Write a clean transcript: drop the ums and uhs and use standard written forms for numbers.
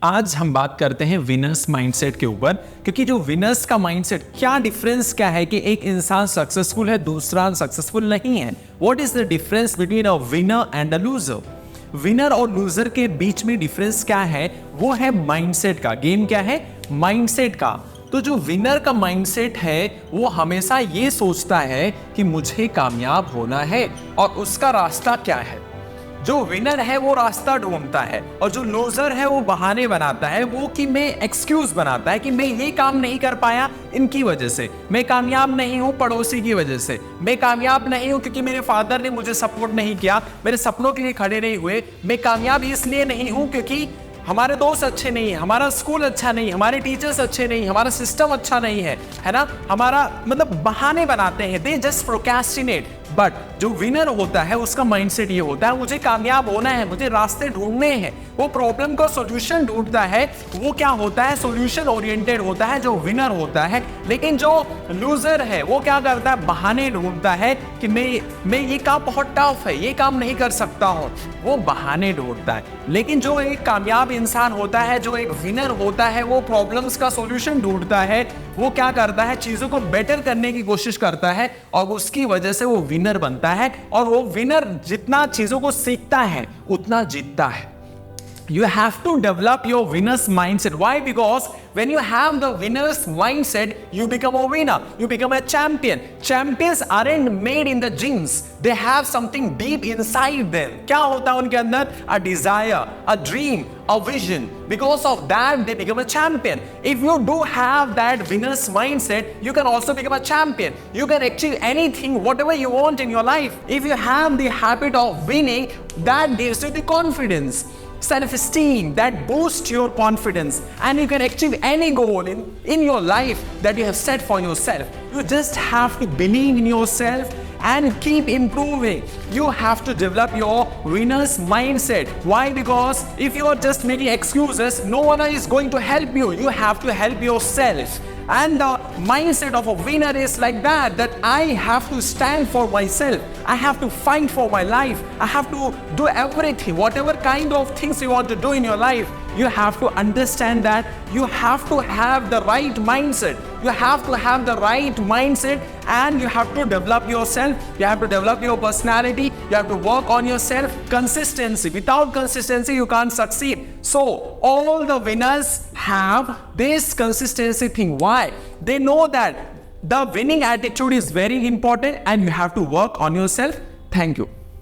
आज हम बात करते हैं विनर्स माइंडसेट के ऊपर, क्योंकि जो विनर्स का माइंडसेट, क्या डिफरेंस क्या है कि एक इंसान सक्सेसफुल है, दूसरा सक्सेसफुल नहीं है। What is the difference between a winner and a loser. Winner और लूजर के बीच में डिफरेंस क्या है, वो है माइंडसेट का। गेम क्या है, माइंडसेट का। तो जो विनर का माइंडसेट है वो हमेशा ये सोचता है कि मुझे कामयाब होना है और उसका रास्ता क्या है। जो विनर है वो रास्ता ढूंढता है और जो लूजर है वो बहाने बनाता है, वो कि मैं एक्सक्यूज बनाता है कि मैं ये काम नहीं कर पाया इनकी वजह से, मैं कामयाब नहीं हूँ पड़ोसी की वजह से, मैं कामयाब नहीं हूँ क्योंकि मेरे फादर ने मुझे सपोर्ट नहीं किया, मेरे सपनों के लिए खड़े नहीं हुए, मैं कामयाब इसलिए नहीं हूँ क्योंकि हमारे दोस्त अच्छे नहीं है, हमारा स्कूल अच्छा नहीं, हमारे टीचर्स अच्छे नहीं, हमारा सिस्टम अच्छा नहीं है ना, हमारा मतलब बहाने बनाते हैं, दे जस्ट प्रोक्रेस्टिनेट। बट जो विनर होता है उसका माइंडसेट ये होता है, मुझे कामयाब होना है, मुझे रास्ते ढूंढने हैं, वो प्रॉब्लम का सॉल्यूशन ढूंढता है। वो क्या होता है, सॉल्यूशन ओरिएंटेड होता है जो विनर होता है। लेकिन जो लूजर है वो क्या करता है, बहाने ढूंढता है कि मैं ये काम बहुत टफ है, ये काम नहीं कर सकता हूँ, वो बहाने ढूंढता है। लेकिन जो एक कामयाब इंसान होता है, जो एक विनर होता है, वो प्रॉब्लम्स का सॉल्यूशन ढूंढता है, वो क्या करता है, चीजों को बेटर करने की कोशिश करता है और उसकी वजह से वो विनर बनता है। और वो विनर जितना चीजों को सीखता है उतना जीतता है। You have to develop your winner's mindset. Why? Because when you have the winner's mindset, you become a winner. You become a champion. Champions aren't made in the gyms. They have something deep inside them. क्या होता है उनके अंदर? A desire, a dream, a vision. Because of that, they become a champion. If you do have that winner's mindset, you can also become a champion. You can achieve anything, whatever you want in your life. If you have the habit of winning, that gives you the confidence, self-esteem, that boosts your confidence, and you can achieve any goal in your life that you have set for yourself. You just have to believe in yourself and keep improving. You have to develop your winner's mindset. Why? Because if you are just making excuses, no one is going to help you. You have to help yourself. And the mindset of a winner is like that I have to stand for myself. I have to fight for my life. I have to do everything, whatever kind of things you want to do in your life. You have to understand that you have to have the right mindset. You have to have the right mindset and you have to develop yourself. You have to develop your personality. You have to work on yourself. Consistency. Without consistency, you can't succeed. So, all the winners have this consistency thing. Why? They know that the winning attitude is very important and you have to work on yourself. Thank you.